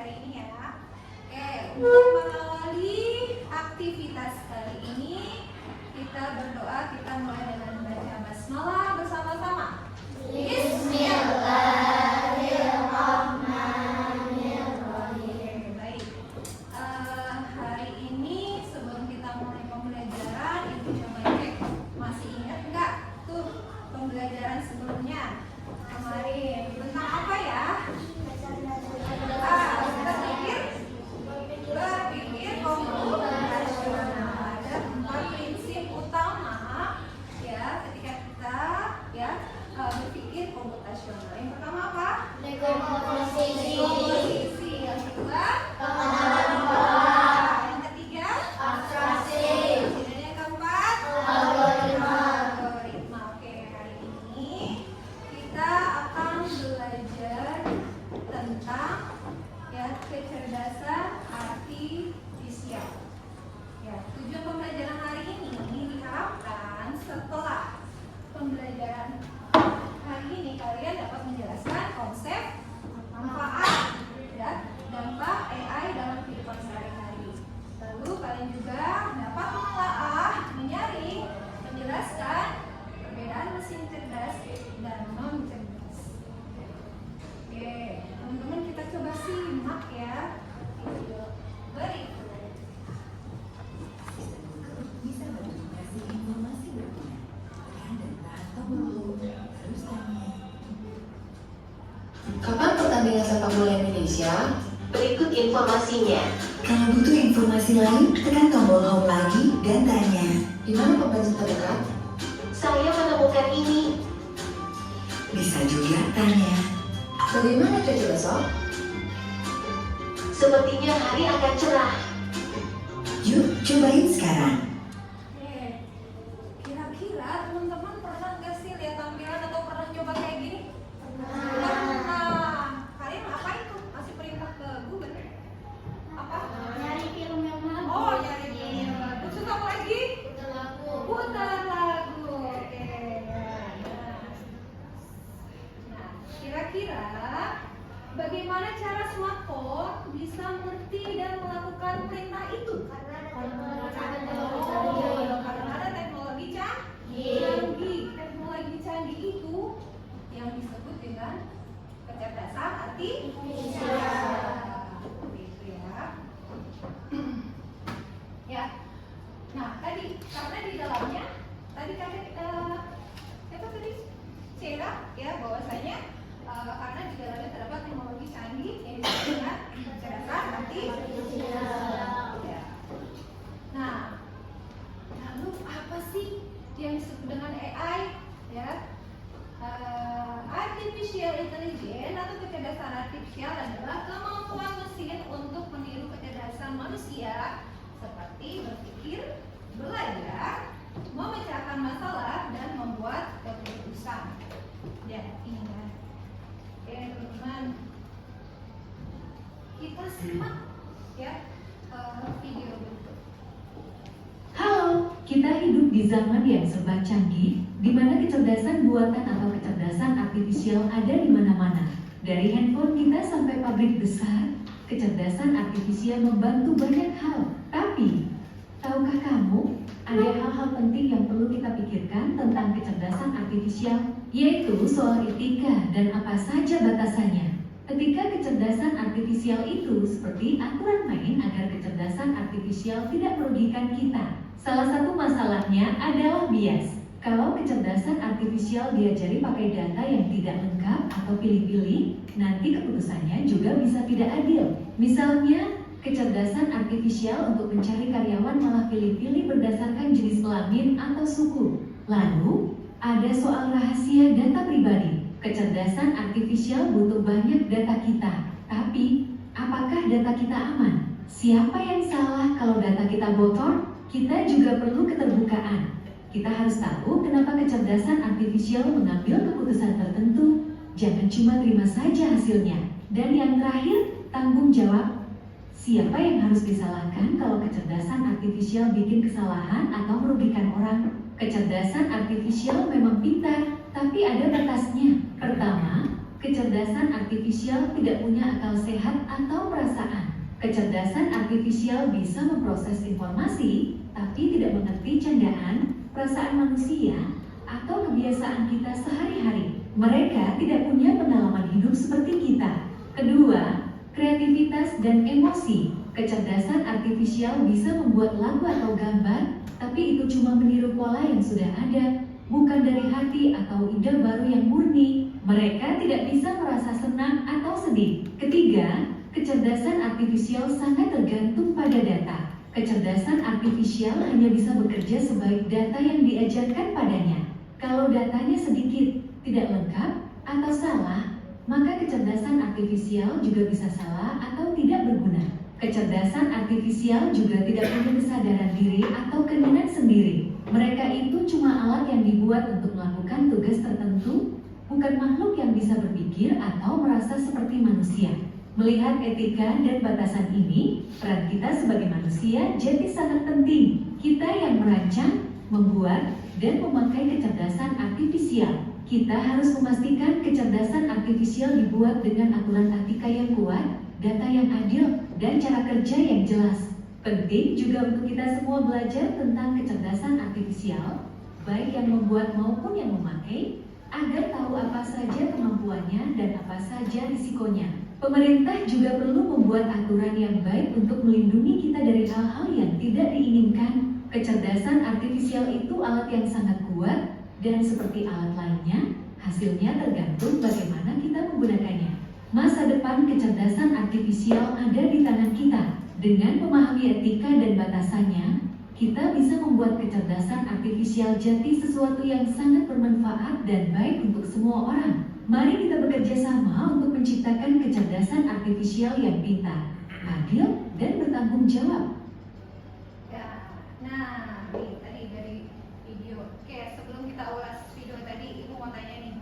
hari ini ya. Oke, untuk mengawali aktivitas kali ini, kita berdoa, kita mulai dengan membaca basmalah bersama-sama. Bismillahirrahmanirrahim. Baik. Hari ini sebelum kita mulai pembelajaran, Ibu coba cek masih ingat nggak tuh pembelajaran sebelumnya kemarin tentang apa ya? Berpikir komputasional. Ada 4 prinsip utama ya ketika kita ya berpikir komputasional. Yang pertama apa? Komposisi. Yang kedua pengenalan pola. Yang ketiga abstraksi. Dan yang keempat algoritma. Oke, hari ini kita akan belajar tentang ya kecerdasan artifisial. Ya, tujuan pembelajaran hari ini diharapkan setelah pembelajaran hari ini kalian dapat menjelaskan konsep, manfaat, dan dampak AI dalam kehidupan sehari-hari. Lalu kalian juga dapat menelaah, menyaring, menjelaskan perbedaan mesin cerdas dan non cerdas. Oke, teman-teman kita coba simak ya video berikut. Bisa mengasih informasi berguna dan atau belum harus tanya. Kapan pertandingan sepak bola Indonesia? Berikut informasinya. Kalau butuh informasi lain, tekan tombol home lagi dan tanya. Di mana pembaca terdekat? Saya menemukan ini. Bisa juga tanya. Bagaimana cuaca besok? Sepertinya hari akan cerah. Yuk, cobain sekarang. Oke, kira-kira teman-teman pernah nggak sih lihat tampilan atau pernah coba kayak gini? Pernah. Kalian ngapain tuh? Kasih perintah ke Google? Apa? Nyari film yang mana? Oh, nyari film. Terus apa lagi? Putar lagu. Oke. Nah, kira-kira bagaimana cara smartphone bisa mengerti dan melakukan perintah itu? Karena ada teknologi canggih. Teknologi canggih itu yang disebut dengan kecerdasan artifisial. Begitu ya. Ya. Nah, tadi karena di dalamnya tadi siapa tadi? Cera ya bahwasanya karena di dalamnya terdapat teknologi canggih yang disebut dengan kecerdasan artifisial. Ya. Nah, lalu apa sih yang disebut dengan AI? Ya, artificial intelligence atau kecerdasan artifisial adalah kemampuan mesin untuk meniru kecerdasan manusia seperti berpikir, belajar, memecahkan masalah, dan membuat keputusan. Ya, ini kan. Oke, teman-teman, kita simak ya video berikut. Halo, kita hidup di zaman yang serba canggih, di mana kecerdasan buatan atau kecerdasan artifisial ada di mana-mana. Dari handphone kita sampai pabrik besar, kecerdasan artifisial membantu banyak hal. Tapi, tahukah kamu, ada hal-hal penting yang perlu kita pikirkan tentang kecerdasan artifisial, yaitu soal etika dan apa saja batasannya. Ketika kecerdasan artifisial itu seperti aturan main agar kecerdasan artifisial tidak merugikan kita. Salah satu masalahnya adalah bias. Kalau kecerdasan artifisial diajari pakai data yang tidak lengkap atau pilih-pilih, nanti keputusannya juga bisa tidak adil. Misalnya, kecerdasan artifisial untuk mencari karyawan malah pilih-pilih berdasarkan jenis kelamin atau suku. Lalu, ada soal rahasia data pribadi. Kecerdasan artifisial butuh banyak data kita, tapi apakah data kita aman? Siapa yang salah kalau data kita bocor? Kita juga perlu keterbukaan. Kita harus tahu kenapa kecerdasan artifisial mengambil keputusan tertentu. Jangan cuma terima saja hasilnya. Dan yang terakhir, tanggung jawab. Siapa yang harus disalahkan kalau kecerdasan artifisial bikin kesalahan atau merugikan orang? Kecerdasan artifisial memang pintar, tapi ada batasnya. Pertama, kecerdasan artifisial tidak punya akal sehat atau perasaan Kecerdasan artifisial bisa memproses informasi, tapi tidak mengerti candaan, perasaan manusia, atau kebiasaan kita sehari-hari. Mereka tidak punya pengalaman hidup seperti kita. Kedua, kreativitas dan emosi. Kecerdasan artifisial bisa membuat lagu atau gambar, tapi itu cuma meniru pola yang sudah ada, bukan dari hati atau ide baru yang murni. Mereka tidak bisa merasa senang atau sedih. Ketiga, kecerdasan artifisial sangat tergantung pada data. Kecerdasan artifisial hanya bisa bekerja sebaik data yang diajarkan padanya. Kalau datanya sedikit, tidak lengkap, atau salah, maka kecerdasan artifisial juga bisa salah atau tidak berguna. Kecerdasan artifisial juga tidak punya kesadaran diri atau keinginan sendiri. Mereka itu cuma alat yang dibuat untuk melakukan tugas tertentu, bukan makhluk yang bisa berpikir atau merasa seperti manusia. Melihat etika dan batasan ini, peran kita sebagai manusia jadi sangat penting. Kita yang merancang, membuat, dan memakai kecerdasan artifisial. Kita harus memastikan kecerdasan artifisial dibuat dengan aturan etika yang kuat, data yang adil, dan cara kerja yang jelas. Penting juga untuk kita semua belajar tentang kecerdasan artifisial, baik yang membuat maupun yang memakai, agar tahu apa saja kemampuannya dan apa saja risikonya. Pemerintah juga perlu membuat aturan yang baik untuk melindungi kita dari hal-hal yang tidak diinginkan. Kecerdasan artifisial itu alat yang sangat kuat, dan seperti alat lainnya, hasilnya tergantung bagaimana kita menggunakannya. Masa depan kecerdasan artifisial ada di tangan kita. Dengan memahami etika dan batasannya, kita bisa membuat kecerdasan artifisial jadi sesuatu yang sangat bermanfaat dan baik untuk semua orang. Mari kita bekerja sama untuk menciptakan kecerdasan artifisial yang pintar, adil, dan bertanggung jawab. Ya, nah, nih tadi dari video. Oke, sebelum kita ulas video tadi, Ibu mau tanya nih.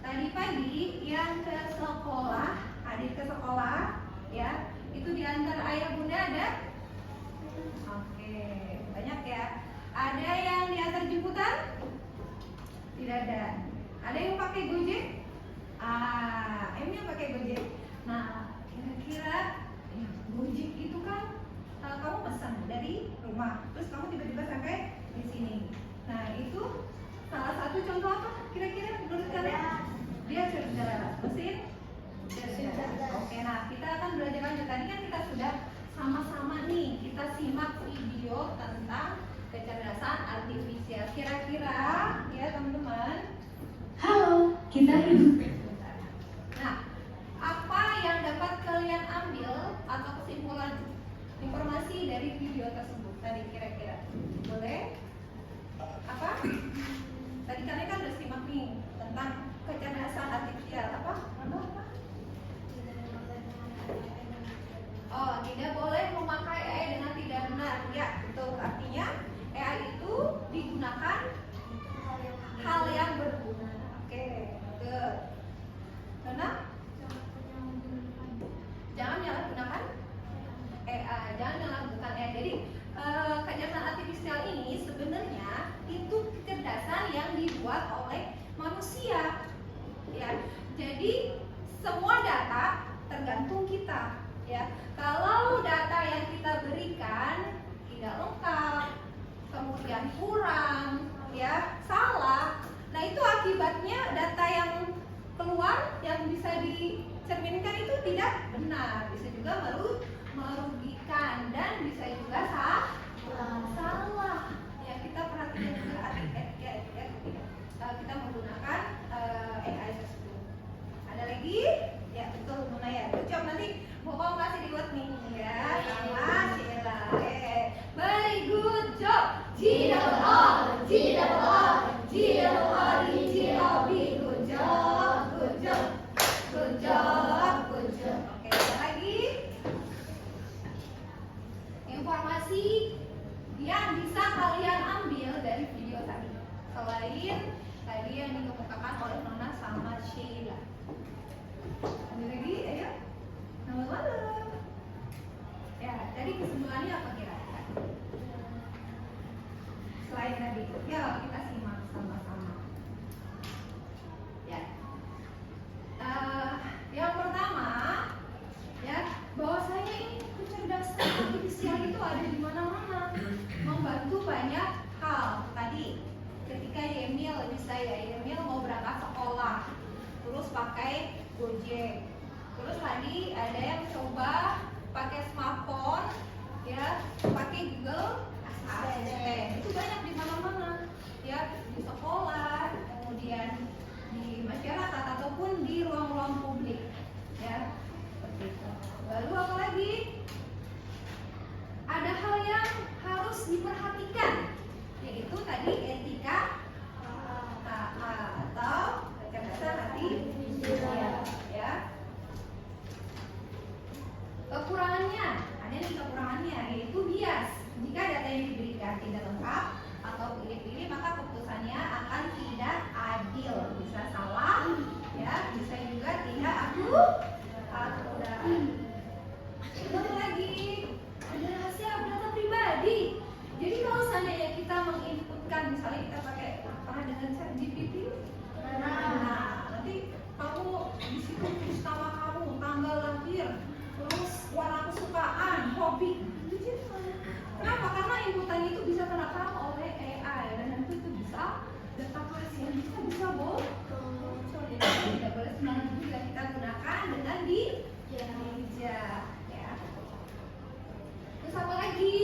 Tadi pagi yang ke sekolah, adik ke sekolah, ya, itu diantar ayah bunda ada? Oke, banyak ya. Ada yang diantar jemputan? Tidak ada. Ada yang pakai Gojek? Ini yang pakai Gojek. Nah, kira-kira ya, Gojek itu kan kamu pesan dari rumah, terus kamu tiba-tiba sampai di sini. Nah, itu salah satu contoh apa? Kira-kira menurut kalian? Dia cerdas. Mesin? Cerdas. Oke, nah kita akan belajar lanjut. Tadi kan kita sudah sama-sama nih, kita simak video tentang kecerdasan artifisial. Kira-kira ya teman-teman. Halo, kita hidup. Nah, apa yang dapat kalian ambil atau kesimpulan informasi dari video tersebut tadi kira-kira? Boleh? Apa? Tadi kalian kan udah simak nih tentang kecerdasan artifisial. Apa? Oh, tidak boleh memakai AI dengan tidak benar. Ya, betul. Artinya AI itu digunakan hal yang berguna. Oke, good. Benar? Jangan menyalahgunakan AI. Jangan menyalahgunakan AI. Jadi kecerdasan artifisial ini sebenarnya itu kecerdasan yang dibuat oleh manusia. Ya, jadi semua data tergantung kita. Ya, kalau data yang kita berikan tidak lengkap, kemudian kurang, ya salah, nah itu akibatnya data yang keluar yang bisa dicerminkan itu tidak benar, bisa juga merugikan dan bisa juga salah. Ya, kita perhatikan juga kita menggunakan AI tersebut. Ada lagi? Ya betul, Munaya. Coba nanti Bapak kasih di buat nih ya, sama Cila. Very good job. G-double-R, G-double-R, G-double-R, G-double-B. Good job, good job, good job, good job. Oke, ada lagi informasi yang bisa kalian ambil dari video tadi. Selain tadi yang dikemukakan oleh Nona sama Sheila. Ada lagi, ayo. Malam. Ya, jadi kesimpulannya apa kira-kira? Selain tadi, ya kita simak sama-sama. Ya, yang pertama, ya bahwasanya ini ada di mana-mana, membantu banyak hal. Tadi ketika Yemil mau berangkat sekolah, terus pakai Gojek. Terus tadi ada yang coba pakai smartphone, ya, pakai Google Assistant. Itu banyak di mana-mana, ya, di sekolah, kemudian di masyarakat ataupun di ruang-ruang publik, ya, seperti itu. Lalu apa lagi? Ada hal yang harus diperhatikan, yaitu tadi etika atau kecerdasan artifisial, ya. Kekurangannya, ada nih kekurangannya, yaitu bias. Jika data yang diberikan tidak lengkap atau pilih-pilih, maka keputusannya akan tidak adil, bisa salah, ya, bisa juga tidak akurat. Lalu lagi ada rahasia data pribadi. Jadi kalau seandainya kita menginputkan, misalnya kita pakai pernah dengan ChatGPT, nah nanti kamu di situ tulis nama kamu, tanggal lahir, terus warna kesukaan, hobi. Kenapa? Karena inputan itu bisa terekam oleh AI dan nanti itu bisa data pasien bisa bocor. Jadi tidak boleh sembarangan juga kita gunakan dengan bijak, ya. Terus apa lagi?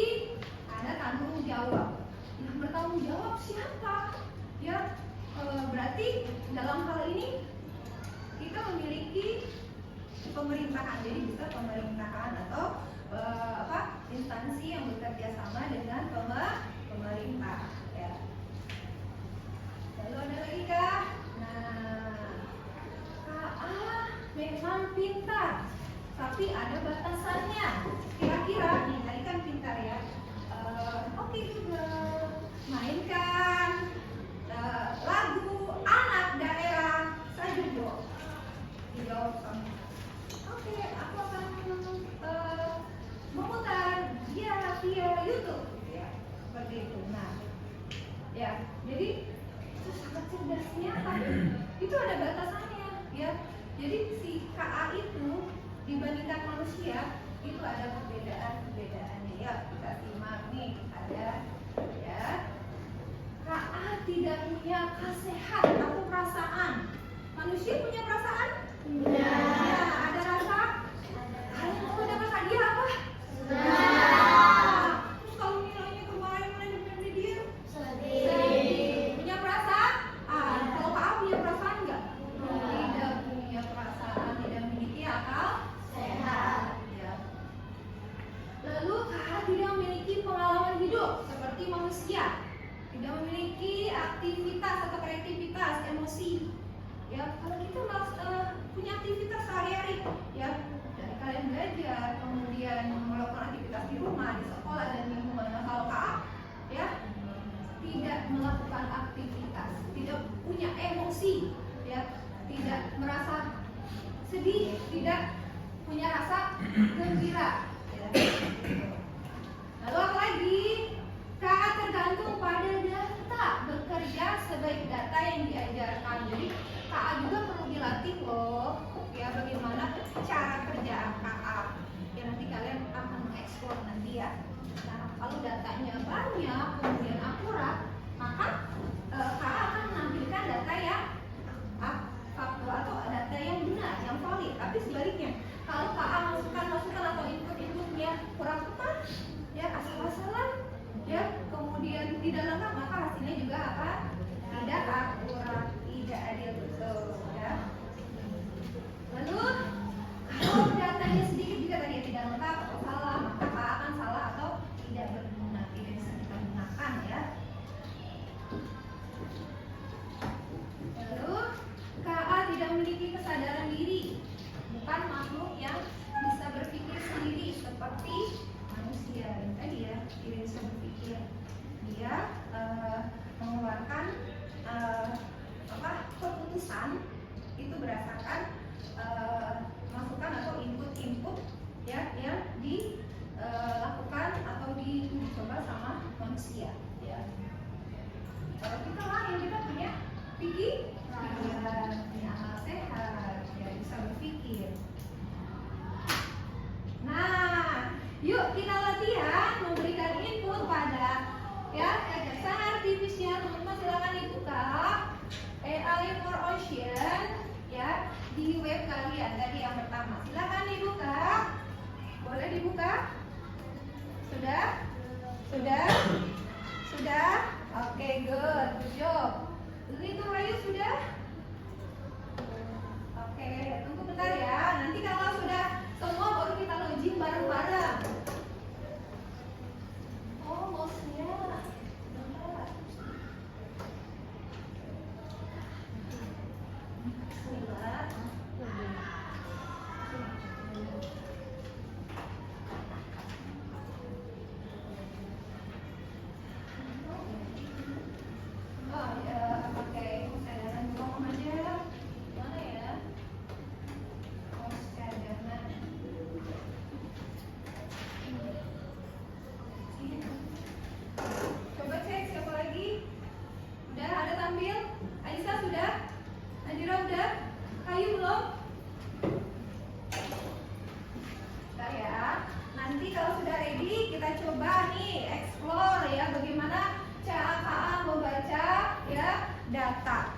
Ada tanggung jawab. Yang bertanggung jawab siapa? Ya, berarti dalam hal ini kita memiliki pemerintahan, jadi bisa pemerintahan atau instansi yang bekerja sama dengan pemerintah, ya. Lalu ada lagi kah? Nah, KA memang pintar, tapi ada batasannya. Kira-kira nih, tadi kan pintar ya. Oke juga, mainkan lagu anak daerah saja dong. Dijawab sama. Oke, aku akan memutar via YouTube, ya, seperti itu. Nah, ya, jadi itu sangat cerdasnya, tapi itu ada batasannya, ya. Jadi si KA itu dibandingkan manusia itu ada perbedaan-perbedaannya, ya. Kita simak nih, ada, ya. KA tidak punya kasihan atau perasaan. Manusia punya perasaan? Ya, ada rasa? Kalian mau dapat hadiah apa? Terus kalau nilainya kemarin di dia? Sedih. Punya perasaan? Kalau KA punya perasaan enggak? Tidak punya perasaan, tidak memiliki akal sehat, ya. Lalu KA tidak memiliki pengalaman hidup seperti manusia, tidak memiliki aktivitas atau kreativitas, emosi. Ya, kalau kita punya aktivitas sehari-hari, ya, dari kalian belajar, kemudian melakukan aktivitas di rumah, di sekolah dan lingkungan. Nah, kalau KA, ya, tidak melakukan aktivitas, tidak punya emosi, ya, tidak merasa sedih, tidak punya rasa gembira, ya. Lalu apa lagi? KA tergantung pada data, bekerja sebaik data yang diajarkan. Jadi KA juga perlu dilatih loh, ya, bagaimana cara kerja KA. Ya, nanti kalian akan mengeksplor nanti, ya. Nah, kalau datanya banyak, kemudian akurat, maka KA akan menampilkan data yang faktual atau data yang benar, yang valid. Tapi sebaliknya, kalau KA masukan atau inputnya kurang tepat, ya, asal-asalan, ya, kemudian tidak lengkap, maka hasilnya juga apa? Tidak akurat, tidak adil, betul, ya. Lalu kalau datanya sedikit juga tadi tidak lengkap atau salah, maka akan salah atau tidak berguna, tidak bisa kita gunakan, ya. Lalu KA tidak memiliki kesadaran diri, bukan makhluk yang bisa berpikir sendiri seperti manusia. Yang tadi, ya, tidak bisa berpikir. Dia mengeluarkan keputusan itu berdasarkan masukan atau input, ya, yang dilakukan atau dicoba sama manusia, ya. Kalau kita lah yang kita punya pikiran, punya akal sehat, ya, bisa berpikir. Nah, Yuk kita latihan memberikan input pada ya kecerdasan artifisial. Teman-teman silakan dibuka AI for Ocean ya di web kalian tadi yang pertama. Silakan dibuka. Boleh dibuka? Sudah? Sudah? Sudah? Oke, good job. Little Rayu sudah? Oke, tunggu bentar ya. Nanti kalau sudah semua baru kita login bareng-bareng. Oh, mouse-nya. Bentar. Bismillah. Oh ya, pakai cadangan ngomong aja. Mana ya? Oh, cadangan. Coba cek siapa lagi? Udah ada tampil? Aisyah sudah? Najira udah? Kayu belum? Bentar ya. Nanti kalau sudah ready kita coba nih explore ya bagaimana cara membaca ya data.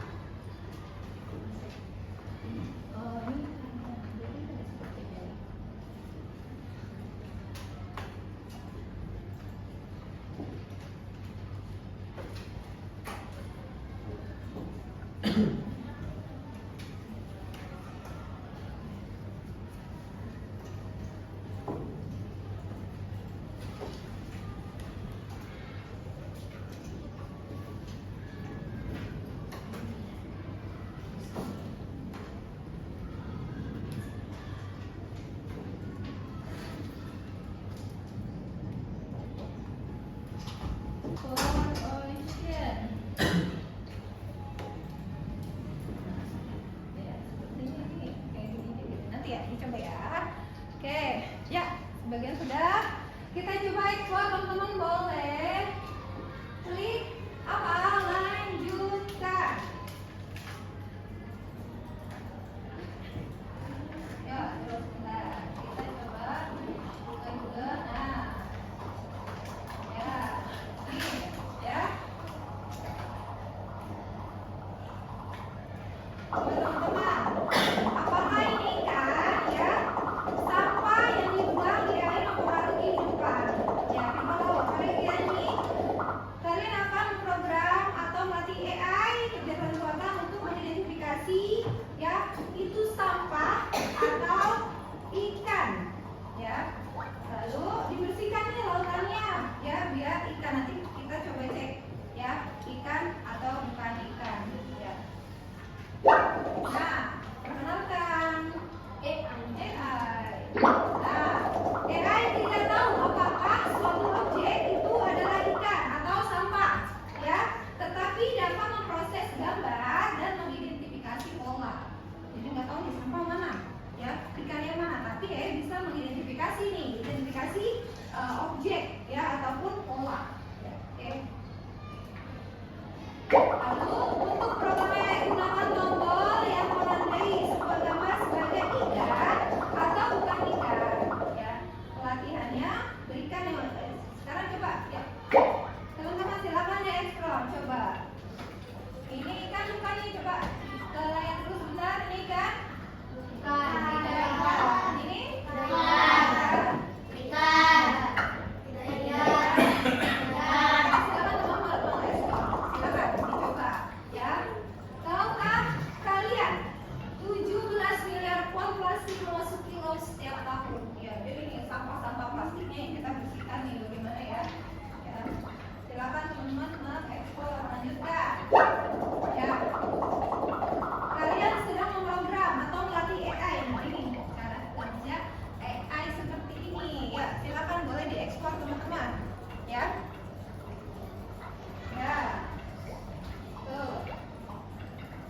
Nanti ya, dicoba ya. Oke, ya, sebagian sudah. Kita coba explore, teman-teman boleh klik apa? Lanjutkan. Ya, terus bentar. Kita coba buka juga. Nah, ya, ini ya. Teman-teman, apakah ini kan ya sampah yang dibuang di air mempengaruhi kehidupan? Ya, kalau kalian nih, kalian akan program atau melatih AI kecerdasan buatan untuk mengidentifikasi ya itu sampah atau ikan ya. Lalu dibersihkan nih lautannya ya biar ikan, nanti kita coba cek ya ikan atau bukan ikan ya. Nah, perkenalkan AI. Nah, AI tidak tahu apakah suatu objek itu adalah ikan atau sampah, ya, tetapi dapat memproses gambar dan mengidentifikasi pola. Jadi nggak tahu nih sampah mana, ya, ikan yang mana, tapi bisa mengidentifikasi nih, identifikasi objek, ya, ataupun pola. Ya, oke. Lalu untuk program AI gunakan tombol yang menandai sebuah gambar sebagai ikan atau bukan ikan. Ya, pelatihannya berikan yang sekarang coba ya. Teman-teman silakan ya explore coba. Ini ikan bukan nih, coba ke layar dulu sebentar. Ini ikan. Ikan. Ini ikan. Ikan. Setiap tahun ya, jadi ini sampah-sampah plastiknya yang kita bersihkan nih bagaimana ya, ya. Silakan teman-teman mengekspor, lanjutkan ya. Kalian sedang memprogram atau melatih AI ini cara kerja AI seperti ini ya, silakan boleh diekspor teman-teman ya. Ya tuh,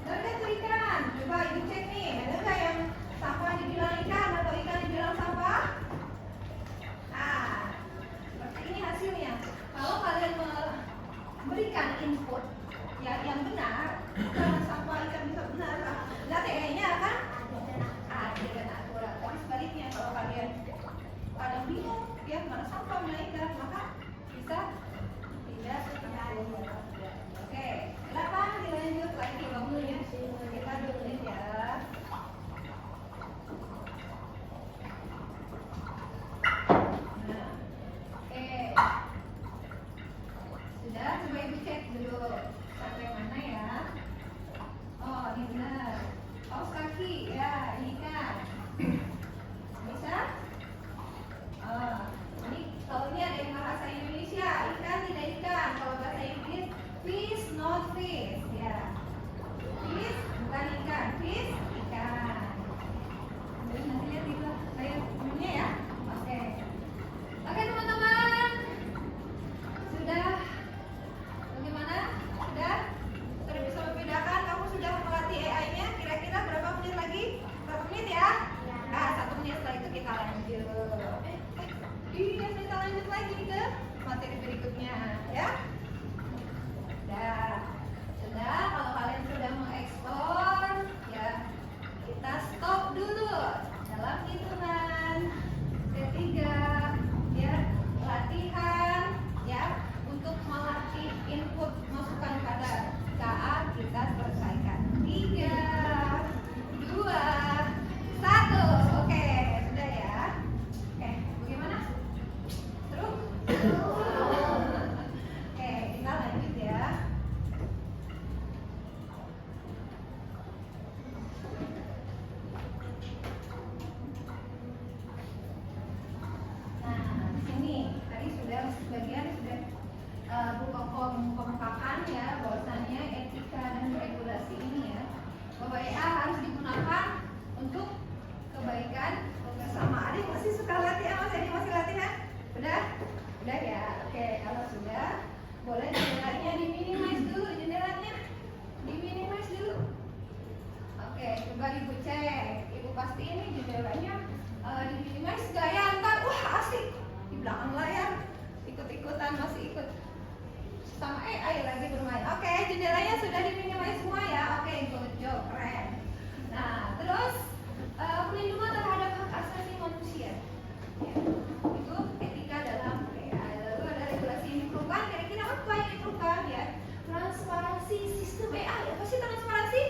ada tuh ikan, coba ibu cek nih, ada nggak yang sampah dibilang ikan atau ikan dibilang sampah? Nah, seperti ini hasilnya. Kalau kalian memberikan input ya yang benar, bukan sampah ikan bisa benar, lihat AI-nya kan? Ada dan akurat. Tapi sebaliknya kalau kalian kadang bingung, ya mana sampah melainkan maka bisa tidak tercampur. Oke, silakan dilanjut lagi waktunya. Kita dulu ya. Nah, oke. Sudah, coba ibu cek dulu sampai mana ya. Oh, ini benar. Kaos kaki, ya, ini kan. Bisa? Ini kalau ini ada yang bahasa Indonesia, ikan tidak ikan. Kalau bahasa Inggris, fish not fish, ya. Fish bukan ikan, fish ikan. Jadi nanti lihat di saya punya ya. Oke. Oke teman-teman. Sudah. Bagaimana? Sudah? Sudah bisa membedakan? Kamu sudah melatih AI-nya? Kira-kira berapa menit lagi? 1 menit ya? Nah, 1 menit setelah itu kita lanjut. Iya, kita lanjut lagi ke materi berikutnya, ya. Sudah. Kalau kalian sudah mengekspor, ya, kita stop dulu dalam hitungan ketiga, ya, latihan, ya, untuk melatih input masukan pada KA kita selesaikan. 3, 2, 1. Oke, sudah ya. Oke, bagaimana? Seru? Oke, kita lanjut ya. Nah, di sini tadi sudah sebagian sudah pengungkapan ya bahwasannya etika dan regulasi ini ya, bahwa EA harus digunakan untuk kebaikan bersama. Adik masih suka latihan, Mas Edi masih latihan? Udah ya. Oke, kalau sudah boleh jendelanya diminimize dulu, diminimize dulu. Oke, coba ibu cek, ibu pasti ini jendelanya diminimize gak ya? Ntar wah asik di belakang layar ikut-ikutan, masih ikut sama AI lagi bermain. Oke, jendelanya sudah diminimize semua ya. Oke, good job, keren. Nah, terus pelindungan terhadap hak asasi manusia. Ya, itu etika dalam AI. Lalu ada regulasi yang diperlukan. Kira-kira apa yang diperlukan ya? Transparansi sistem AI. Apa sih transparansi?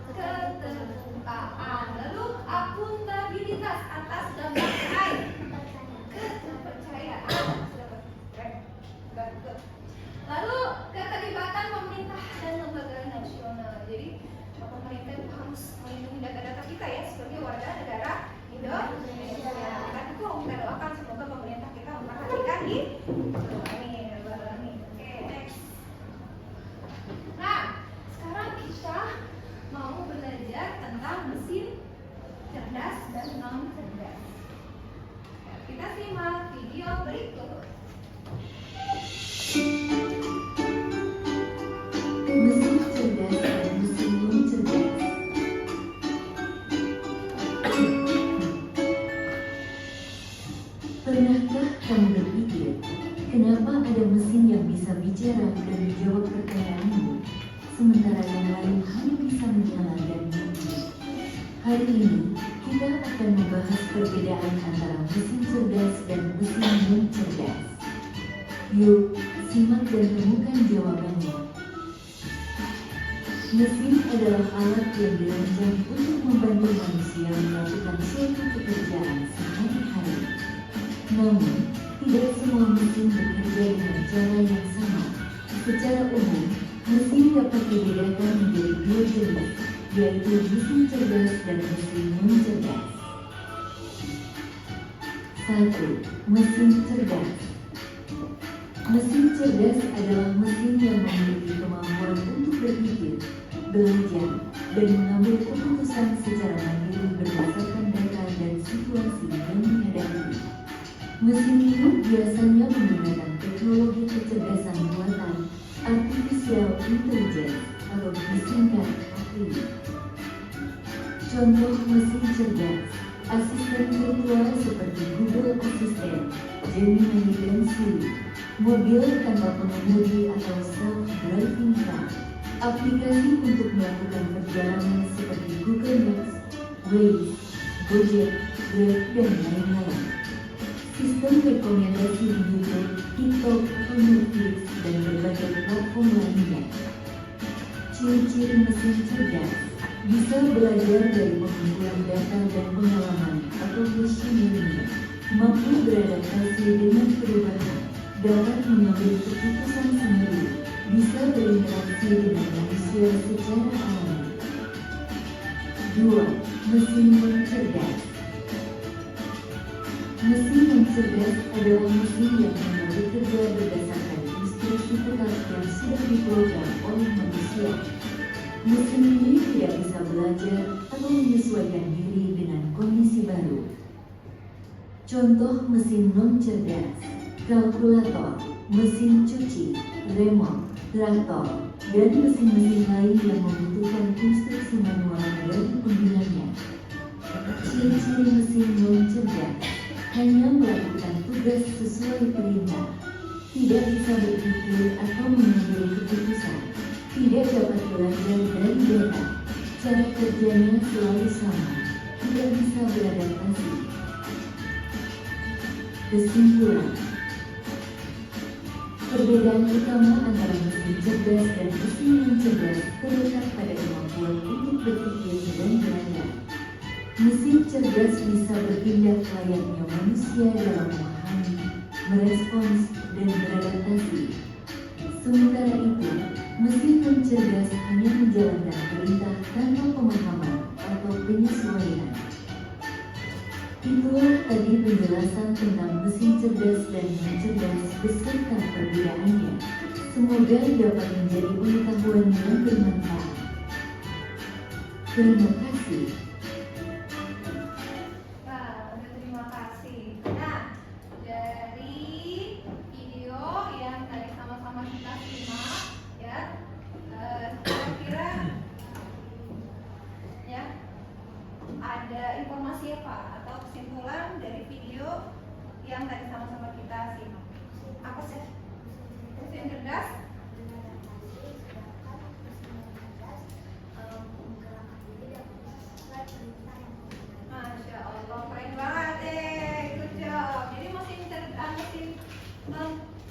Keterbukaan. Lalu akuntabilitas atas dampak AI. Kepercayaan. Bagus. Lalu keterlibatan pemerintah dan lembaga nasional. Jadi pemerintah itu harus melindungi data-data kita ya sebagai warga negara Indonesia. Kita dukung, kita doakan semoga pemerintah kita memperhatikan ini. Oke, next. Nah, sekarang kita mau belajar tentang mesin cerdas dan non cerdas. Kita simak video berikut. Mesin cerdas dan mesin non cerdas. Pernahkah kamu berpikir, kenapa ada mesin yang bisa bicara dan menjawab pertanyaanmu, sementara yang lain hanya bisa menyala dan menunggu? Hari ini, kita akan membahas perbedaan antara mesin cerdas dan mesin non cerdas. Yuk, simak dan temukan jawabannya. Mesin adalah alat yang dirancang untuk membantu manusia melakukan suatu pekerjaan sehari-hari. Namun, tidak semua mesin bekerja dengan cara yang sama. Secara umum, mesin dapat dibedakan menjadi 2 jenis, yaitu mesin cerdas dan mesin non cerdas. 1. Mesin cerdas. Mesin cerdas adalah mesin yang memiliki kemampuan untuk berpikir, belajar, dan mengambil keputusan secara mandiri berdasarkan data dan situasi yang dihadapi. Mesin ini biasanya menggunakan teknologi kecerdasan buatan, artificial intelligence, atau disingkat AI. Contoh mesin cerdas, asisten virtual seperti Google Assistant, Gemini dan Siri, mobil tanpa pengemudi atau self-driving car, aplikasi untuk melakukan perjalanan seperti Google Maps, Waze, Gojek, Grab, dan lain-lain. sistem rekomendasi di YouTube, TikTok, atau Netflix, dan berbagai platform lainnya. Ciri-ciri mesin cerdas bisa belajar dari pengumpulan data dan pengalaman atau machine learning, mampu beradaptasi dengan perubahan, dapat mengambil keputusan sendiri, bisa berinteraksi dengan manusia secara alami. 2. Mesin non cerdas. Mesin non cerdas adalah mesin yang hanya bekerja berdasarkan instruksi tetap yang sudah diprogram oleh manusia. Mesin ini tidak bisa belajar atau menyesuaikan diri dengan kondisi baru. Contoh mesin non cerdas: kalkulator, mesin cuci, remote, traktor, dan mesin-mesin lain yang membutuhkan instruksi manual dari penggunanya. Ciri-ciri mesin non cerdas: hanya melakukan tugas sesuai perintah, tidak bisa berpikir atau mengambil keputusan, tidak dapat belajar dari data, cara kerjanya selalu sama, tidak bisa beradaptasi. Kesimpulan: perbedaan utama antara mesin cerdas dan mesin non cerdas terletak pada kemampuan untuk berpikir dan belajar. Mesin cerdas bisa bertindak layaknya manusia dalam memahami, merespons, dan beradaptasi. Sementara itu, mesin non cerdas hanya menjalankan perintah tanpa pemahaman atau penyesuaian. Itulah tadi penjelasan tentang mesin cerdas dan non cerdas beserta perbedaannya. Semoga dapat menjadi pengetahuan yang bermanfaat. Terima kasih. Nah, terima kasih. Nah, dari video yang tadi sama-sama kita simak, ya, kira-kira ya ada informasi apa atau kesimpulan dari video yang tadi sama-sama kita simak? Apa sih? Mesin cerdas? Masya Allah, keren banget deh, good job. Jadi mesin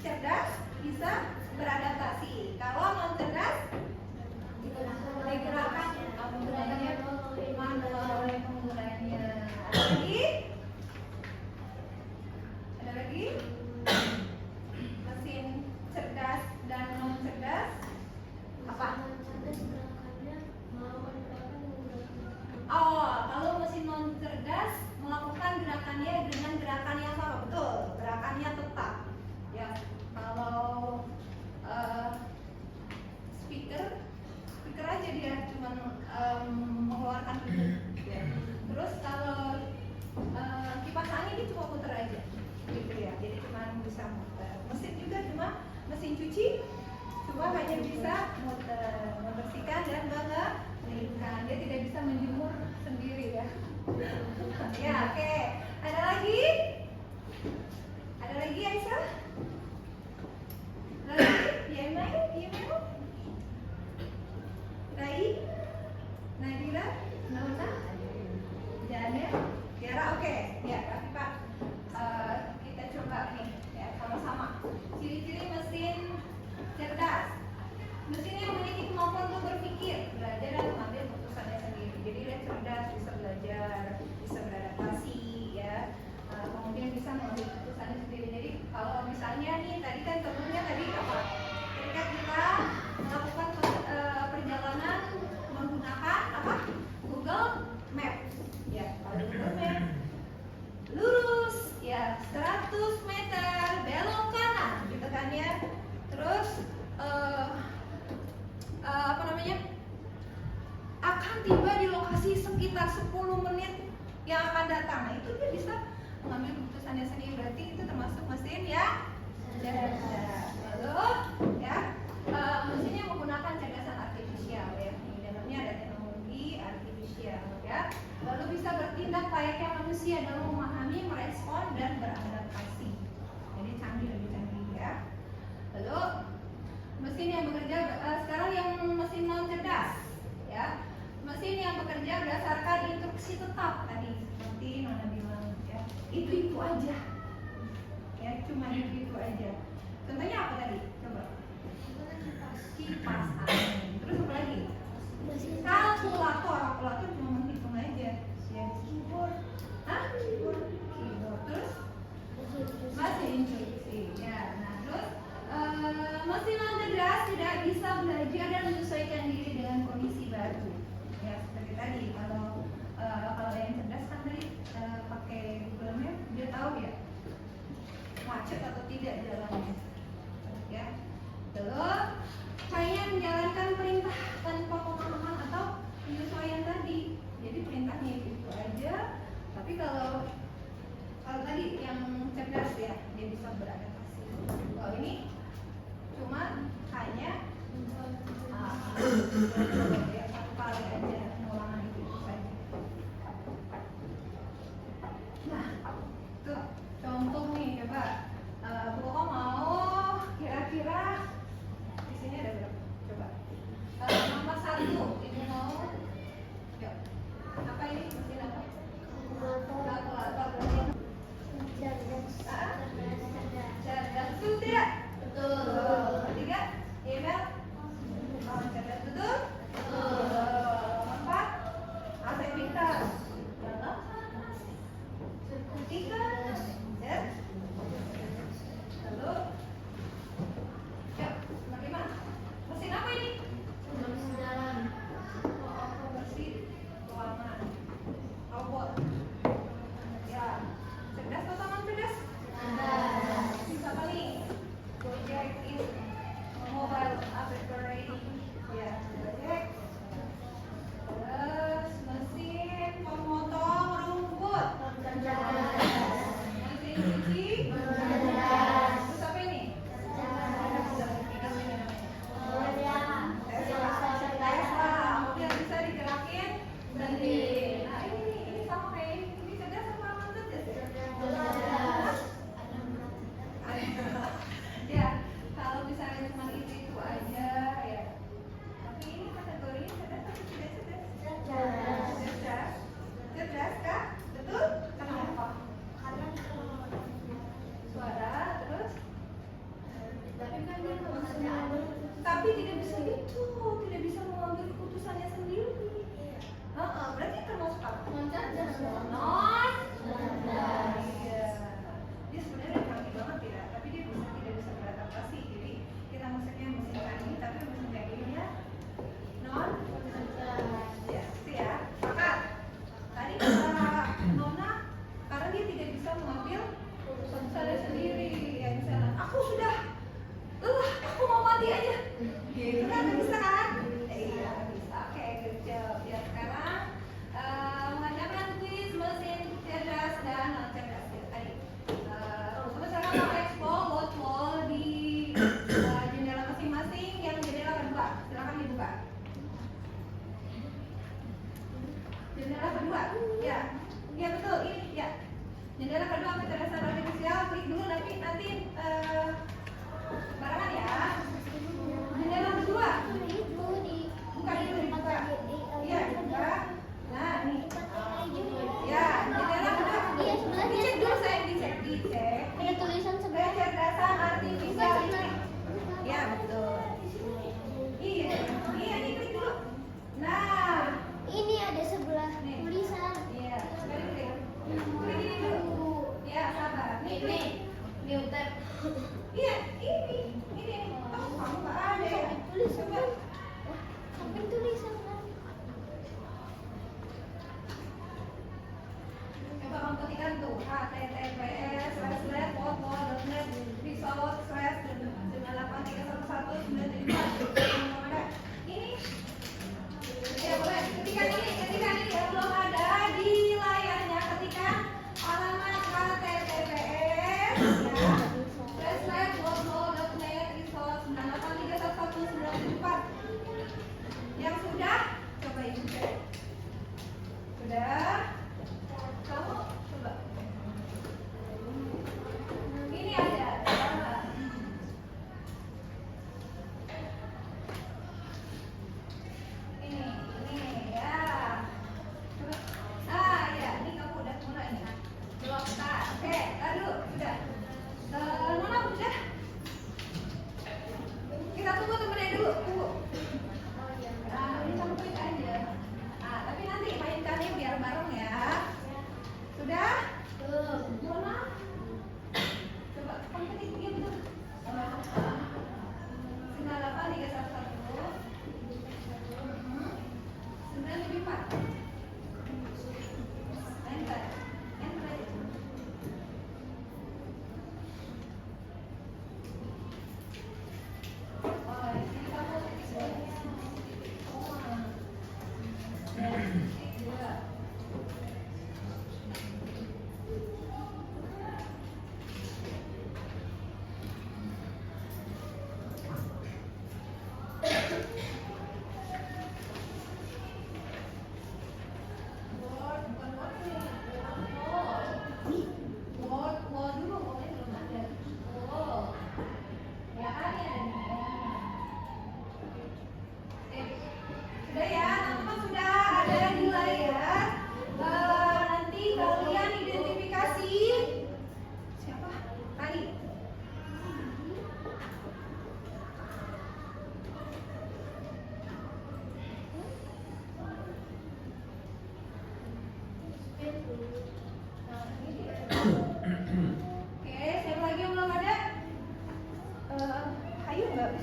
cerdas bisa beradaptasi. Kalau non cerdas digerakkan penggunanya manual oleh penggunanya. Ada lagi? Mesin cerdas dan non cerdas apa? Oh, kalau mesin non cerdas melakukan gerakannya dengan gerakan yang sama, betul, gerakannya tetap. Ya, kalau speaker aja dia cuma mengeluarkan bunyi. Ya. Terus kalau kipas angin dia cuma putar aja, gitu ya. Jadi cuma bisa muter. Mesin juga cuma mesin cuci, cuma hanya bisa muter, membersihkan dan mengeringkan. Dia tidak bisa menjemur sendiri ya. Ya, oke. Ada lagi? Ada lagi Aisyah? Ada lagi? Yemai? Rai? Nadira? Nona? Janet? Tiara? Oke. Ya, tapi Pak, kita coba nih ya sama-sama. Ciri-ciri mesin cerdas. Mesin yang memiliki kemampuan untuk berpikir, belajar dan mengambil keputusannya sendiri. Jadi dia cerdas, bisa belajar, bisa beradaptasi, ya. Kemudian bisa mengambil keputusannya sendiri. Jadi kalau misalnya nih tadi kan contohnya tadi apa? Ketika kita melakukan perjalanan menggunakan apa? Google Maps. Ya, kalau Google Maps lurus, ya 100 meter belok kanan, gitu kan ya. Terus apa namanya? Akan tiba di lokasi sekitar 10 menit yang akan datang. Nah, itu dia bisa mengambil keputusannya sendiri. Berarti itu termasuk mesin ya cerdas. Lalu ya mesin yang menggunakan cerdasan artifisial ya. Di dalamnya ada teknologi artifisial ya. Lalu bisa bertindak layaknya manusia dalam memahami, merespon dan beradaptasi. Jadi canggih, lebih canggih ya. Lalu mesin yang bekerja sekarang yang mesin non cerdas ya. Mesin yang bekerja berdasarkan instruksi tetap tadi seperti Nona bilang ya. Itu aja. cuma itu aja. Contohnya apa tadi? Coba. Kipas angin. Terus apa lagi? Kalkulator cuma menghitung aja. Ya. Keyboard. Hah? Keyboard. Terus mesin cuci. Ya. Nah, terus mesin lantai deras tidak bisa belajar dan menyesuaikan diri dengan kondisi baru. Ya, seperti tadi kalau yang cerdas kan tadi pakai Google Map, dia tahu ya macet atau tidak jalannya. Ya. Terus hanya menjalankan perintah tanpa pemahaman atau penyesuaian tadi. Jadi perintahnya itu aja. Tapi kalau tadi yang cerdas ya, dia bisa beradaptasi. Kalau ini cuma hanya ya, satu kali aja mengulangan itu saja. Nah, tuh contoh nih, coba Bu Koko mau kira-kira di sini ada berapa? Coba nomor 1 ini mau, yuk. Apa ini? Mesin apa? Kalkulator. Cerdas sudah. Betul. Ketiga, email. Cerdas betul. Empat, AC pintar. Tiga, ya. Lalu, yuk, bagaimana? Mesin apa ini? Mesin ruangan. Robot. Ya, cerdas atau non cerdas? Bisa apa nih? Gojek is mobile operating. Ya, Gojek. Terus mesin pemotong rumput. Mesin cuci. Terus apa ini? Tesla. Mobil bisa digerakin sendiri. Nah, ini sama kayak ini cerdas sama non cerdas? Ya, kalau misalnya cuma itu aja ya. Tapi ini kategorinya cerdas atau tidak cerdas? Cerdas. Cerdas kah? Betul? Kenapa? Suara, terus? Tapi tidak bisa gitu, tidak bisa mengambil keputusannya sendiri. Berarti termasuk apa? Non cerdas. Iya. Dia sebenarnya canggih banget ya, tapi dia tidak bisa beradaptasi. Jadi kita masuknya mesin canggih, tapi mesin canggihnya non cerdas. Ya, itu ya. Maka tadi kata Nona, karena dia tidak bisa mengambil keputusannya sendiri. Ya misalnya, aku mau mati aja. Gitu kan, nggak bisa kan? Iya, bisa. Oke, good job. Ya sekarang mengadakan kuis mesin cerdas dan non cerdas ya, tadi. Sekarang mau explore wall di jendela masing-masing. Yang jendela kedua, silakan dibuka. Jendela kedua, ya, ya betul ini ya. Jendela kedua kecerdasan artifisial, klik dulu nanti barengan ya. Jendela kedua, buka dulu dibuka. Iya dibuka. Nah nih, ya jendela kedua. Dicek dulu saya dicek. Ada tulisan sebelah. Kecerdasan artifisial ini. Ya betul. Iya, ini klik dulu. Nah, Ini ada sebelah nih. tulisan. Iya, klik. Klik ini dulu. Ya sabar. Nih. Newton. Iya, ini. Oh, kamu nggak ada ya? Tulisan. Coba. Sampai tulisan kan. Coba kamu ketikkan tuh https://www.wall.net /98311974. Ini ya boleh ketikkan ini ya, belum ada di layarnya, ketikkan alamat https ya //wall.net /98311974. Yang sudah coba ibu cek. Sudah? Kamu coba. Ini ada. Ini ya. Coba. Ya, ini kamu udah mulai nih. Belum start. Oke, lalu sudah.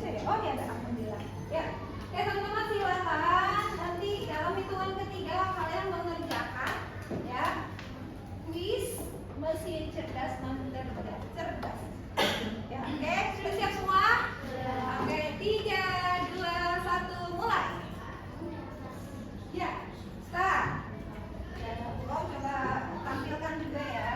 Indonesia ya? Oh ya ada, alhamdulillah. Ya, oke teman-teman silakan nanti dalam hitungan ketiga kalian mengerjakan ya kuis mesin cerdas dan cerdas. Ya, oke, sudah siap semua? Oke, 3, 2, 1, mulai. Ya, start. Oh, coba tampilkan juga ya.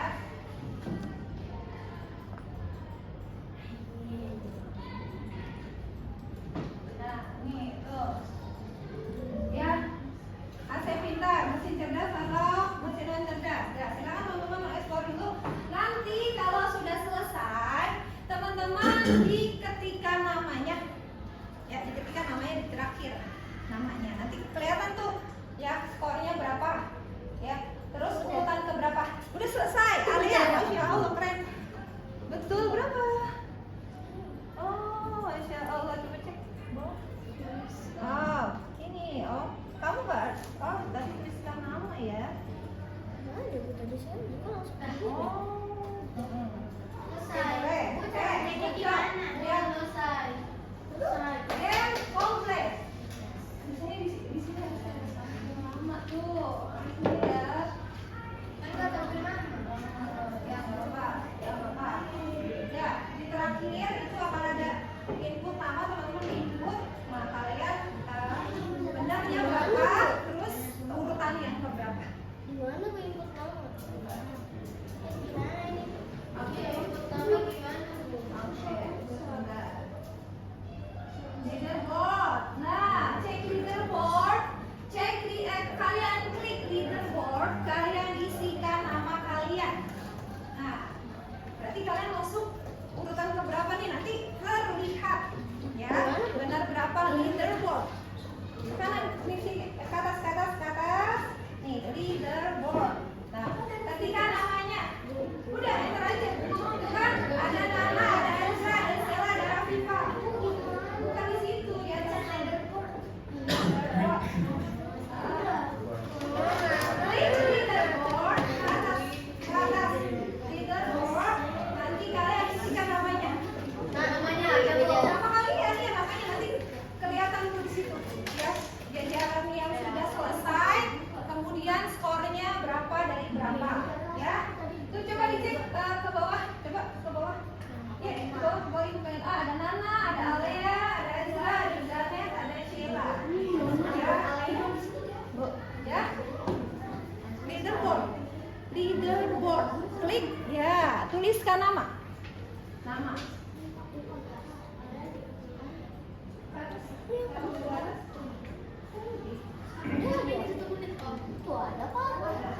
Nah, nih tuh. Ya, AC pintar, mesin cerdas atau mesin non cerdas. Ya, silakan teman-teman mengeksplor dulu. Nanti kalau sudah selesai, teman-teman diketikkan namanya. Ya, diketikkan namanya di terakhir. Namanya. Nanti kelihatan tuh ya skornya berapa. Ya, terus urutan ke berapa. Udah selesai. Alia, Masya Allah, keren. Betul berapa? Oh, Masya Allah, coba cek. Oh, ini, oh, kamu nggak? Oh, tadi tuliskan nama ya. Ada bu tadi saya buka langsung. Oh, Selesai. Oke, Gimana? Ya, Selesai. Selesai. game kompleks. Di sini lama tuh. Ini ya. Enggak tahu gimana. Ya, nggak apa-apa. Ya, di terakhir itu akan ada input nama, teman-teman input. Nah, kalian benarnya berapa, terus urutannya yang berapa. Gimana bu input nama? Gimana ini? Oke. Input nama gimana bu? Oke, sebentar. Leaderboard. Nah, cek leaderboard. Kalian klik leaderboard, kalian isikan nama kalian. Nah, berarti kalian masuk urutan ke berapa nih? Nanti terlihat. Ya, benar berapa leaderboard. Kanan, misi ke atas. Nih, leaderboard. Nah, ketikkan namanya. Udah, enter aja. Kan ada Nana, ada Elsa, ada Stella, ada Rafifa. Bukan di situ, di atas leaderboard. Klik leaderboard, ke atas leaderboard. Nanti kalian isikan namanya. Namanya ada bu. Nama kalian ya, namanya nanti kelihatan tuh di situ. Ya, jajaran yang sudah selesai, kemudian skornya berapa dari berapa. Ya, tuh coba dicek ke bawah, coba ke bawah. Ya, ke bawah itu kan ada Nana, ada Alea, ada Ezra, ada Janet, ada Sheila. Ya, Bu, ya. Leaderboard, klik, ya, tuliskan nama. Nama. Ada di situ menit. Tuh ada apa? Ada.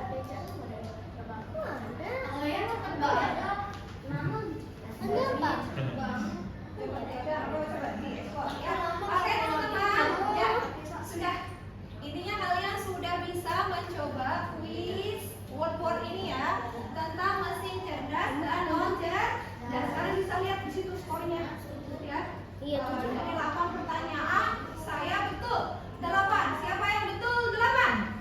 Oh ya, ada. Nama. Ada apa? Oke teman-teman, ya sudah. Intinya kalian sudah bisa mencoba kuis word ini ya tentang mesin cerdas dan non cerdas. Dan kalian bisa lihat di situ skornya, ya. Iya, tujuh. Dari 8 pertanyaan, saya betul 8. Siapa yang betul 8?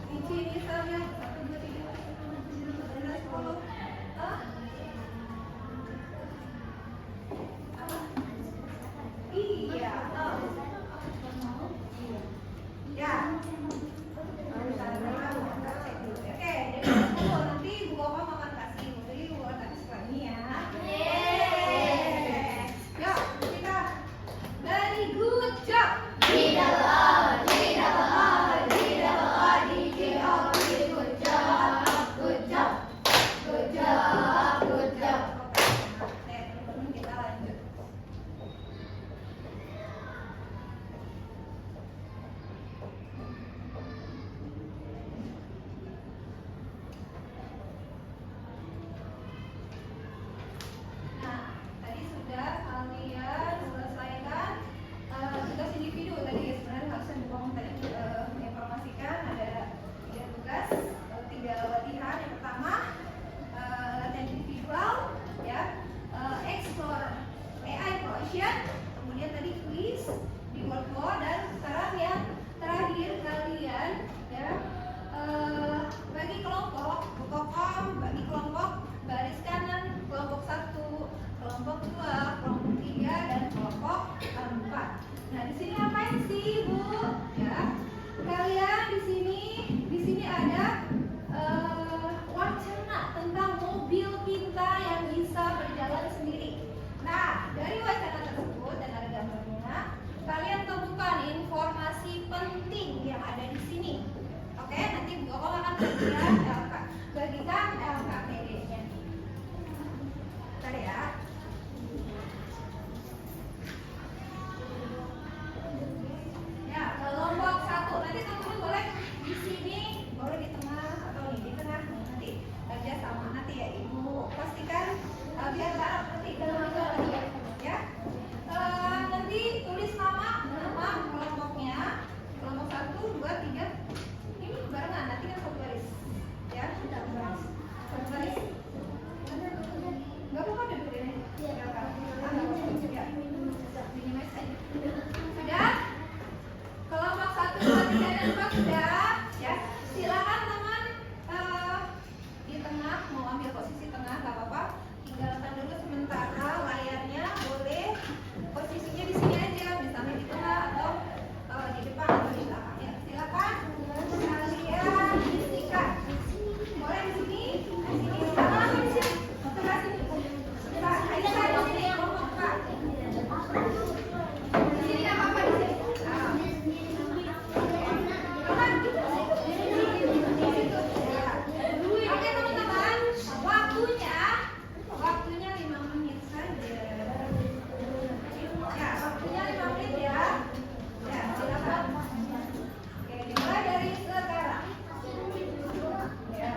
Ini saya 1, 2, 3, 4, 5, 6, 7, 8, 9, 10. Hah? Apa? Iya. Ya. Oke, jadi 1, 2, 3. Ini barengan, nanti kan satu baris. Ya, satu baris. Satu baris. Nggak apa-apa duduk ini. Nggak apa-apa. Ya. Minimize aja. Sudah? Kelompok 1, 2, 3, dan 4 sudah. Ya, silakan teman di tengah mau ambil posisi tengah nggak apa-apa. Tinggalkan dulu sementara layarnya, boleh posisinya di sini aja, misalnya di tengah atau di depan atau di belakang. Ya, silakan kalian bisikan. Boleh di sini, di sini, silakan di sini, sebelah sini. Pak, Aisyah di sini, ngomong Pak. Di sini nggak apa-apa di sini. Oke teman-teman, waktunya 5 menit saja. Ya, waktunya 5 menit ya. Ya, silakan. Oke, dimulai dari sekarang. Ya.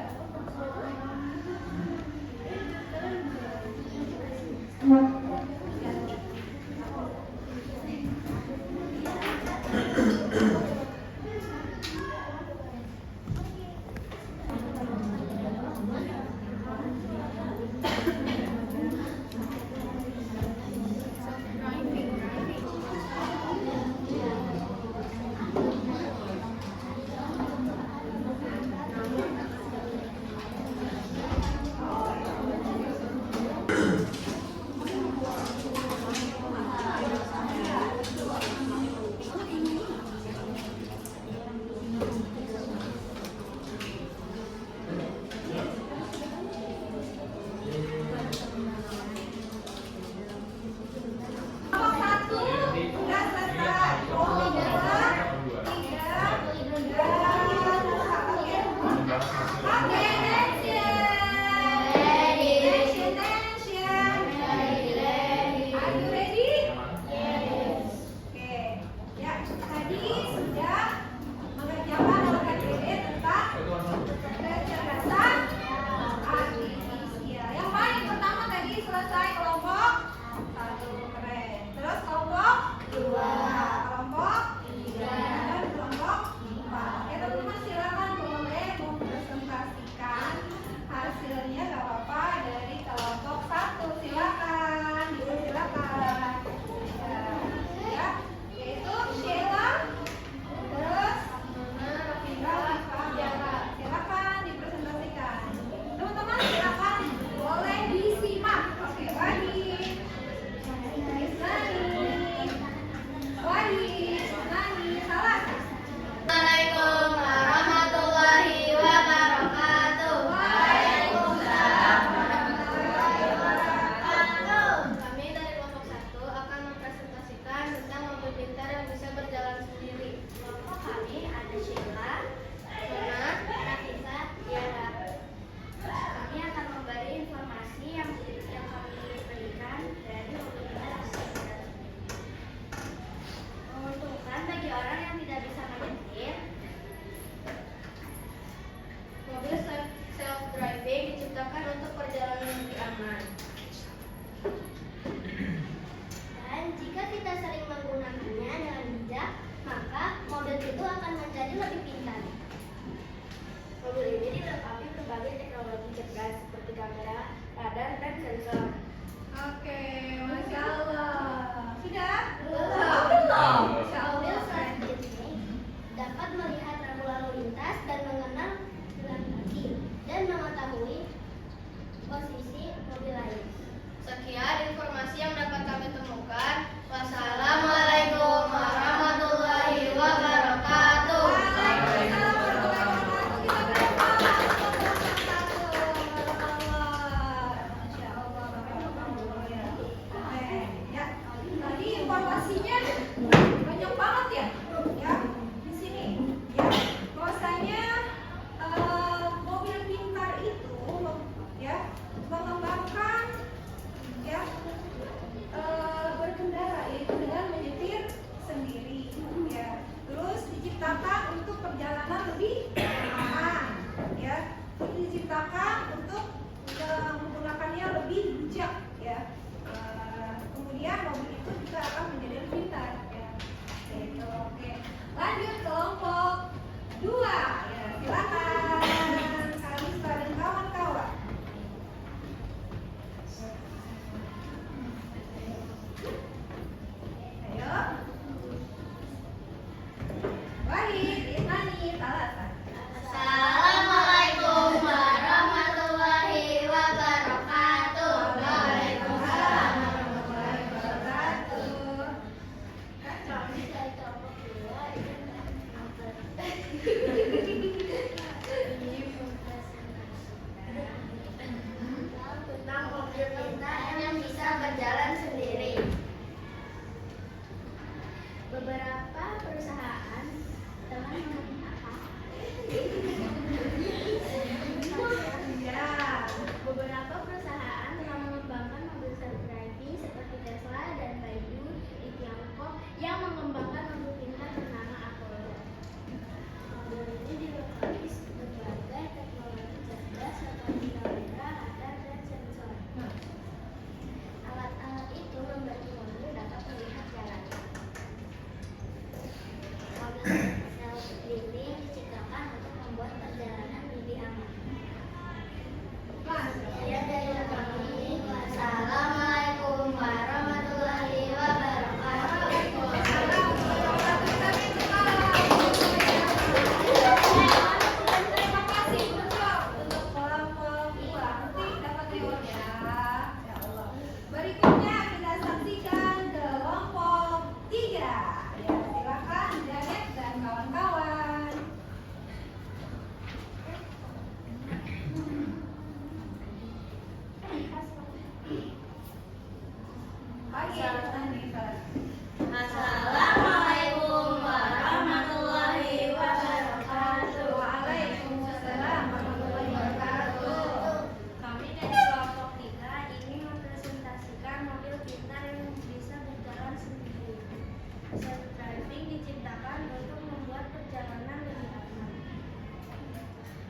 Self-driving diciptakan untuk membuat perjalanan lebih aman.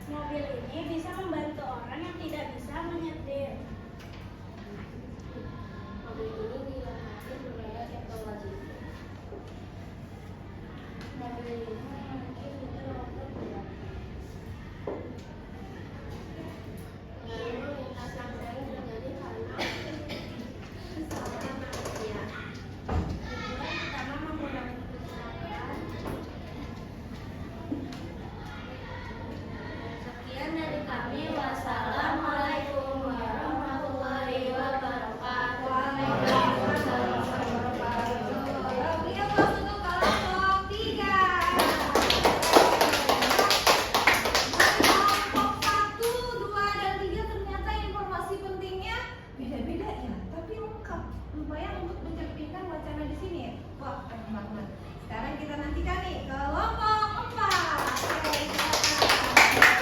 Mobil ini bisa membantu orang yang tidak bisa menyetir. Mobil ini dilengkapi berbagai teknologi. Mobil ini memiliki fitur untuk berat. Lalu lintasan sering terjadi karena kesalahan manusia. Tujuan utama mengurangi kecelakaan. Sekian dari kami. Wassalamualaikum warahmatullahi wabarakatuh. Waalaikumsalam warahmatullahi wabarakatuh. Beri aplaus untuk kelompok 3. Kelompok 1, 2, dan 3 ternyata informasi pentingnya beda-beda ya, tapi lengkap. Lumayan untuk mencerminkan wacana di sini ya. Wah, keren banget. Sekarang kita nantikan nih kelompok 4. Oke, silakan.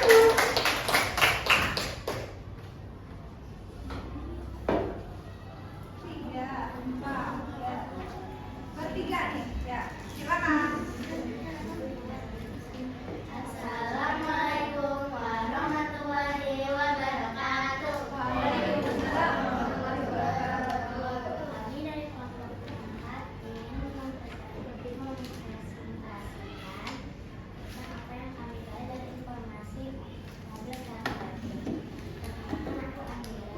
3, 4, ya. Bertiga nih, ya. Silakan. Assalamualaikum warahmatullahi wabarakatuh. Waalaikumsalam warahmatullahi wabarakatuh. Kami dari kelompok 4 ingin lebih mempresentasikan tentang apa yang kami tahu dari informasi mobil self-driving. Perkenalkan, aku Andira.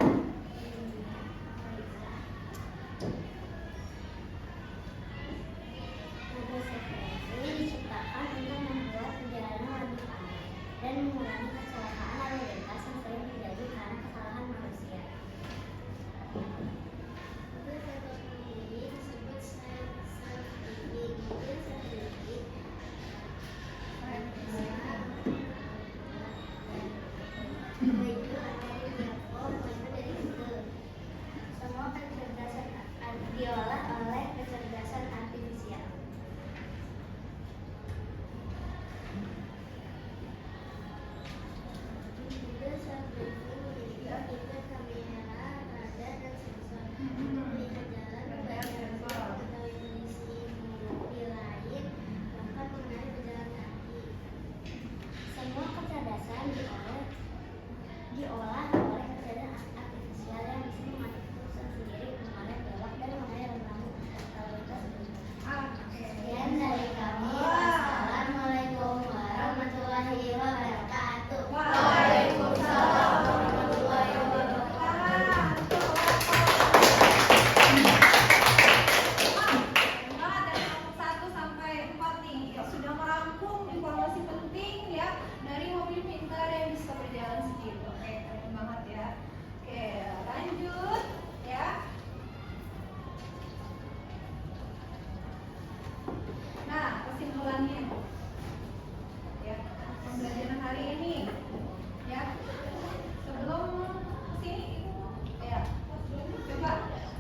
Mobil self-driving diciptakan untuk membuat perjalanan lebih aman dan mengurangi kecelakaan lalu lintas yang sering terjadi karena kesalahan manusia. Mobil self-driving ini disebut self-driving. Mobil self-driving itu dari Jepang, itu dari Google. Semua kecerdasan diolah oleh kecerdasan artifisial. Mobil self-driving memiliki fitur kamera, radar, dan sensor untuk melihat jalan, mengetahui kondisi mobil lain, bahkan mengenali pejalan kaki. Semua kecerdasan diolah oleh kecerdasan artifisial yang bisa mengatur pusat sendiri, mengenai belok dan mengenai lampu lalu lintas. Sekian dari kami. Wassalamualaikum warahmatullahi wabarakatuh. Waalaikumsalam warahmatullahi wabarakatuh. Hebat dari kelompok 1 sampai 4 nih, ya, sudah merangkum informasi penting ya dari mobil pintar yang bisa berjalan sendiri. Oke, keren banget ya. Oke, lanjut ya. Nah, kesimpulannya ya, pembelajaran hari ini ya. Sebelum sini ya, coba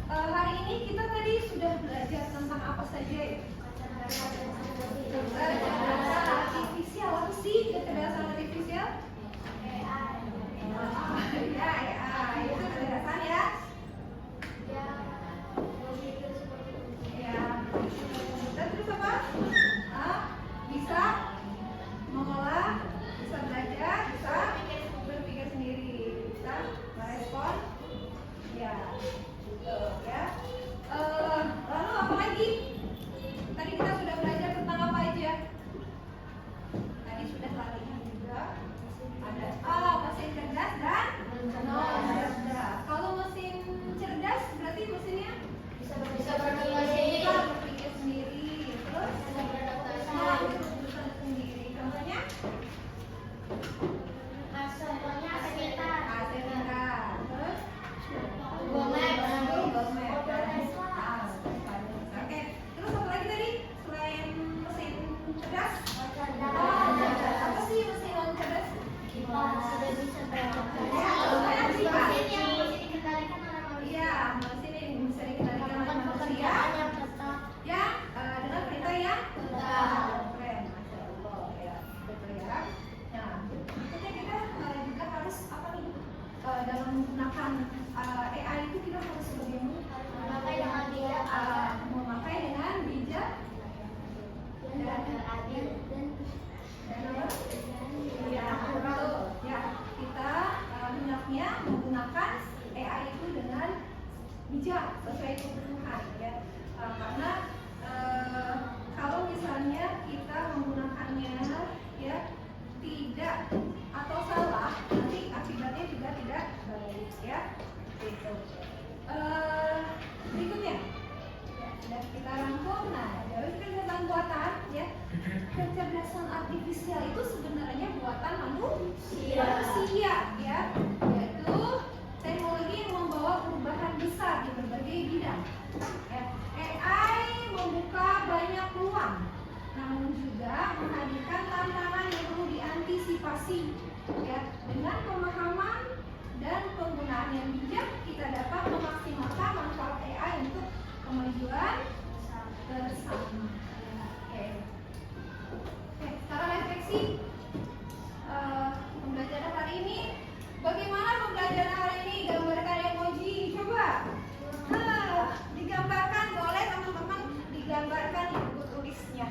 hari ini kita tadi sudah belajar tentang apa saja ya? Kecerdasan artifisial. Apa sih kecerdasan artifisial? Ya, itu kecerdasan ya. Ya. Dan terus apa? Bisa mengolah, bisa belajar, bisa berpikir sendiri, bisa merespon. Ya, gitu ya. Lalu apa lagi? Tadi kita sudah belajar tentang apa aja? bijak sesuai kebutuhan ya. Karena kalau misalnya kita menggunakannya ya tidak atau salah, nanti akibatnya juga tidak baik ya. Gitu. Berikutnya sudah kita rangkum. Nah, dari kecerdasan buatan ya, kecerdasan artifisial itu sebenarnya buatan manusia ya, yaitu teknologi yang membawa perubahan besar di berbagai bidang. Ya, AI membuka banyak peluang, namun juga menghadirkan tantangan yang perlu diantisipasi. Ya, dengan pemahaman dan penggunaan yang bijak, kita dapat memaksimalkan manfaat AI untuk kemajuan bersama. Oke, sekarang refleksi pembelajaran hari ini. Bagaimana pembelajaran hari ini? Gambarkan emoji, coba. Digambarkan, boleh teman-teman digambarkan ibu tulisnya.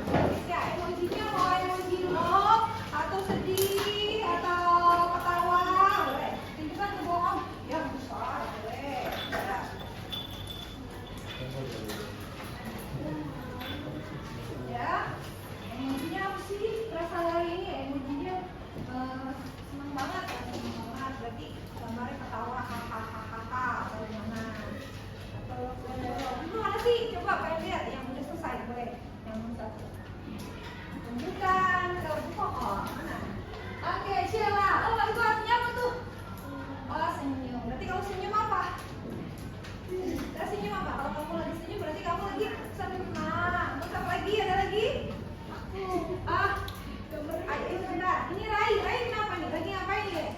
Tulisnya emojinya mau emoji love atau sedih atau ketawa, boleh. Tunjukkan ke bohong yang besar, boleh. Ya, emojinya apa sih? Perasaan hari ini emojinya senang banget, berarti gambarnya ketawa, hahaha, bagaimana? Atau itu mana sih? Coba pengen lihat yang udah selesai, boleh. Yang satu. Tunjukkan ke bohong, mana? Oke, Sheila. Oh, itu artinya apa tuh? Oh, senyum. Berarti kalau senyum apa? Senyum apa? Kalau kamu lagi senyum berarti kamu lagi senang. Terus apa lagi? Ada lagi? Ayo sebentar. Ini Rai kenapa nih? Lagi ngapain nih?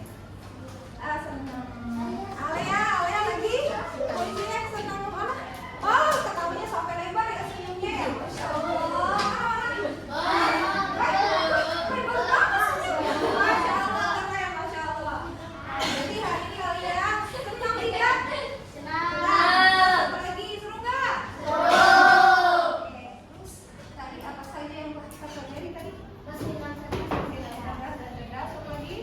Senang. Alea lagi? Posisinya senang mana? Oh, ketawanya sampai lebar ya senyumnya ya. Masya Allah. Masya Allah. Jadi hari ini kalian senang tidak? Lagi seru nggak? Oke. Terus tadi apa saja yang kita pelajari tadi? Kecerdasan dan cerdas. Apa lagi?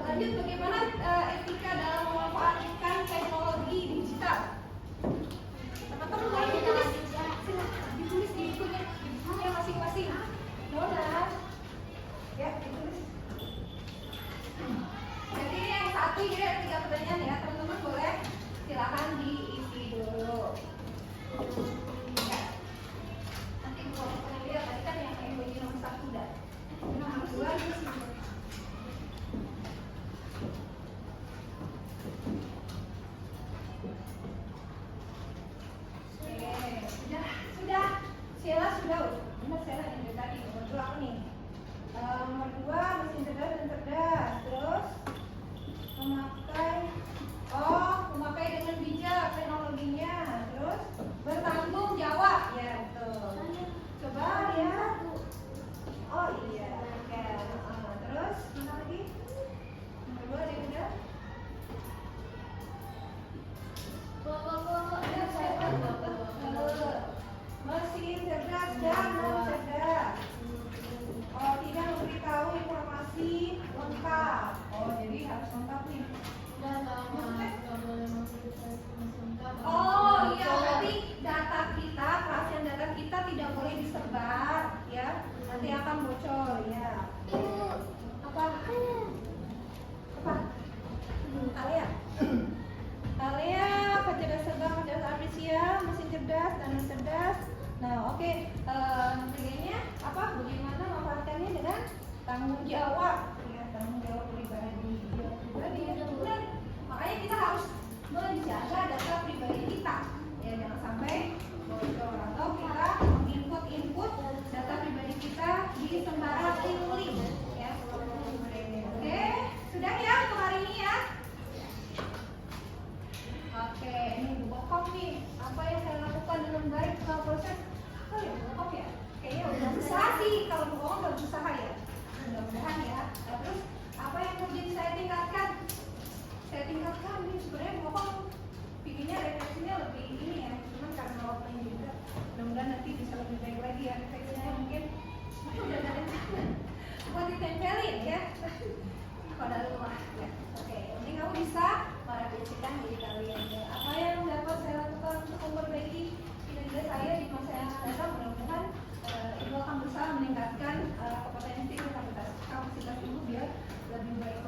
Lanjut, bagaimana etika dalam memanfaatkan teknologi digital? Teman-teman boleh ditulis, ditulis di bukunya masing-masing. Nona, ya ditulis. Jadi yang satu ini ada 3 pertanyaan ya, teman-teman boleh silakan diisi dulu. Ya. Nanti kalau kalian lihat tadi kan yang emoji nomor 1 udah. Nomor 2 itu sih. Sudah. Sheila sudah. Benar Sheila yang dari tadi. Nomor 2 apa nih? Nomor 2 mesin cerdas dan cerdas. Terus memakai dengan bijak teknologinya. Terus bertanggung jawab. Ya, betul. Coba ya. Oh iya. Oke. Terus mana lagi? Nomor 2 ada yang udah? Mesin cerdas dan non cerdas. Oh, tidak memberitahu informasi lengkap. Oh, jadi harus lengkap nih. Oh iya, berarti data kita, kerahasiaan data kita tidak boleh disebar, ya. Nanti akan bocor, ya. Apa? Alea, kecerdasan dan kecerdasan artifisial, mesin cerdas dan non cerdas. Nah, oke. Nantinya apa? Bagaimana memanfaatkannya dengan tanggung jawab, ya, tanggung jawab pribadi. Benar. Makanya kita harus menjaga data pribadi kita, ya, jangan sampai bocor atau kita input data pribadi kita di sembarang link, ya. Oke, sudah ya untuk hari ini ya. Oke, ini bokap nih. Apa yang saya lakukan dengan baik selama proses? Oh ya, bokap ya. Kayaknya udah usaha sih. Kalau bohong udah usaha ya. Mudah-mudahan ya. Nah, terus apa yang kemudian saya tingkatkan? Saya tingkatkan nih sebenarnya bokap bikinnya refleksinya lebih ini ya. Cuman karena waktunya juga. Mudah-mudahan nanti bisa lebih baik lagi ya. Refleksinya mungkin udah ada buat ditempelin ya. Qadarullah ya. Oke, ini kamu bisa merefleksikan diri kalian ya. Apa yang dapat saya lakukan untuk memperbaiki kinerja saya di masa yang akan datang. Mudah-mudahan ibu akan berusaha meningkatkan kompetensi kapasitas ibu biar lebih baik